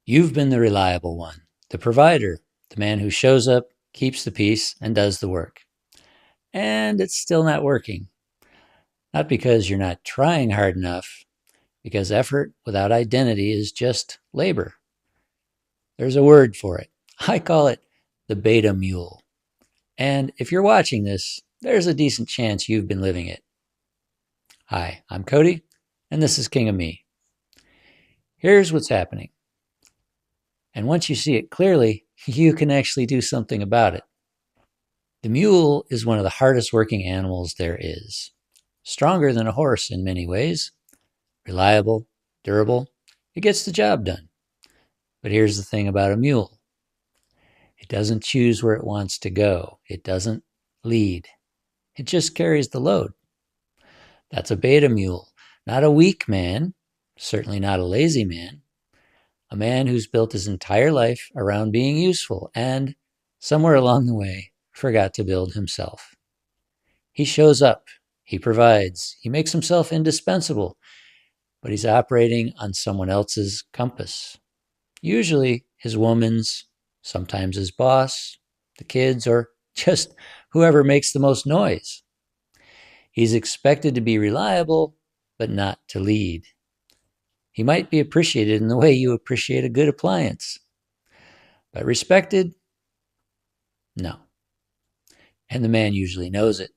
You've been the reliable one, the provider, the man who shows up, keeps the peace, and does the work. And it's still not working. Not because you're not trying hard enough, because effort without identity is just labor. There's a word for it. I call it the Beta-Mule. And if you're watching this, there's a decent chance you've been living it. Hi, I'm Cody, and this is King of Me. Here's what's happening. And once you see it clearly, you can actually do something about it. The mule is one of the hardest working animals there is. Stronger than a horse in many ways. Reliable, durable, it gets the job done. But here's the thing about a mule. It doesn't choose where it wants to go. It doesn't lead. It just carries the load. That's a beta mule, not a weak man, certainly not a lazy man. A man who's built his entire life around being useful and, somewhere along the way, forgot to build himself. He shows up, he provides, he makes himself indispensable, but he's operating on someone else's compass. Usually his woman's, sometimes his boss, the kids, or just whoever makes the most noise. He's expected to be reliable, but not to lead. He might be appreciated in the way you appreciate a good appliance. But respected? No. And the man usually knows it.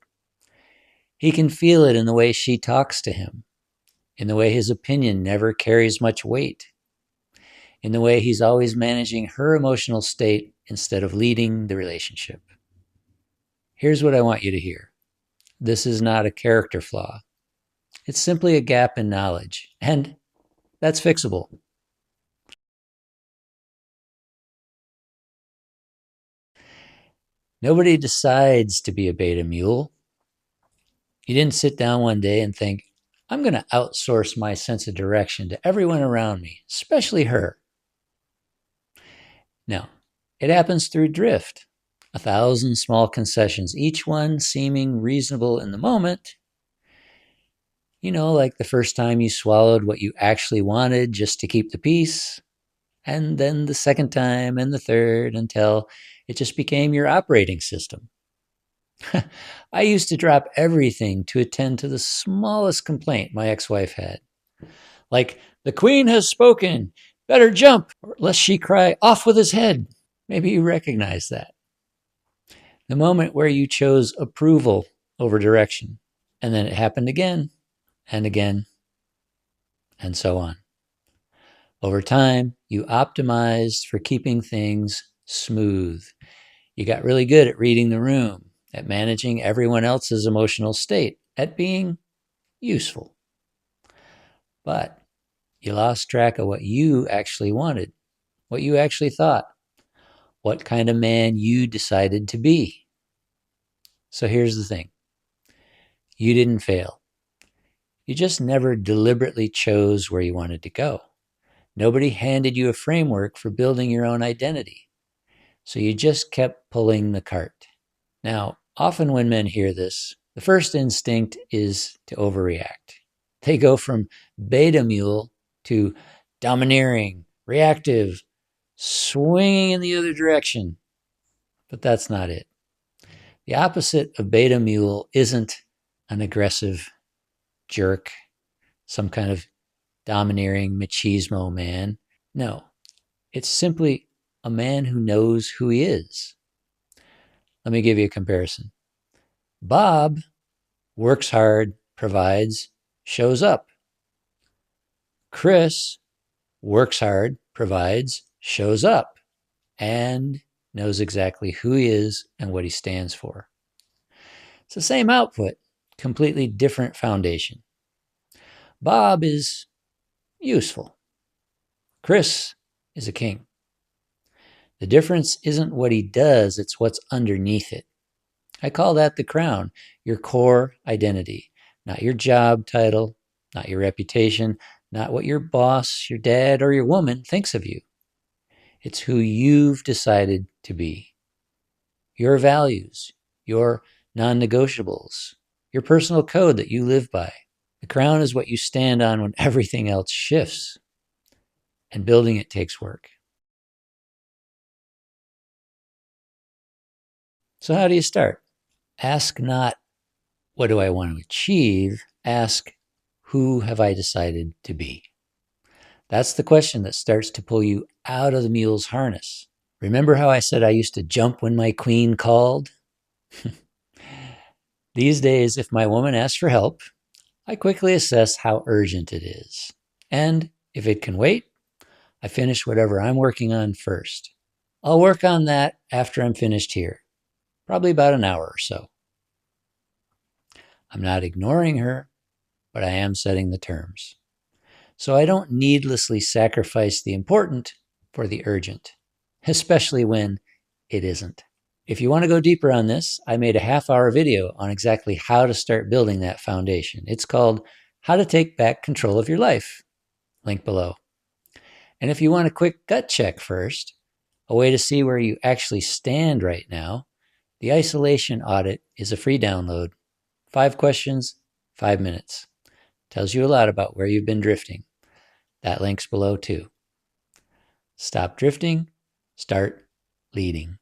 He can feel it in the way she talks to him, in the way his opinion never carries much weight, in the way he's always managing her emotional state instead of leading the relationship. Here's what I want you to hear. This is not a character flaw. It's simply a gap in knowledge, and that's fixable. Nobody decides to be a beta mule. You didn't sit down one day and think, I'm going to outsource my sense of direction to everyone around me, especially her. No, it happens through drift. 1,000 small concessions, each one seeming reasonable in the moment. You know, like the first time you swallowed what you actually wanted just to keep the peace, and then the second time and the third until it just became your operating system. I used to drop everything to attend to the smallest complaint my ex-wife had. Like, the queen has spoken, better jump, or lest she cry, off with his head. Maybe you recognize that. The moment where you chose approval over direction, and then it happened again and again, and so on. Over time, you optimized for keeping things smooth. You got really good at reading the room, at managing everyone else's emotional state, at being useful. But you lost track of what you actually wanted, what you actually thought, what kind of man you decided to be. So here's the thing. You didn't fail. You just never deliberately chose where you wanted to go. Nobody handed you a framework for building your own identity. So you just kept pulling the cart. Now, often when men hear this, the first instinct is to overreact. They go from beta mule to domineering, reactive, swinging in the other direction. But that's not it. The opposite of beta mule isn't an aggressive jerk, some kind of domineering machismo man. No, it's simply a man who knows who he is. Let me give you a comparison. Bob works hard, provides, shows up. Chris works hard, provides, shows up, and knows exactly who he is and what he stands for. It's the same output, completely different foundation. Bob is useful. Chris is a king. The difference isn't what he does, it's what's underneath it. I call that the crown, your core identity, not your job title, not your reputation, not what your boss, your dad, or your woman thinks of you. It's who you've decided to be. Your values, your non-negotiables, your personal code that you live by. The crown is what you stand on when everything else shifts. And building it takes work. So how do you start? Ask not, what do I want to achieve? Ask, who have I decided to be? That's the question that starts to pull you out of the mule's harness. Remember how I said I used to jump when my queen called? These days, if my woman asks for help, I quickly assess how urgent it is. And if it can wait, I finish whatever I'm working on first. I'll work on that after I'm finished here, probably about an hour or so. I'm not ignoring her, but I am setting the terms. So I don't needlessly sacrifice the important for the urgent, especially when it isn't. If you want to go deeper on this, I made a half-hour video on exactly how to start building that foundation. It's called How to Take Back Control of Your Life. Link below. And if you want a quick gut check first, a way to see where you actually stand right now, the Isolation Audit is a free download. 5 questions, 5 minutes. Tells you a lot about where you've been drifting. That link's below too. Stop drifting, start leading.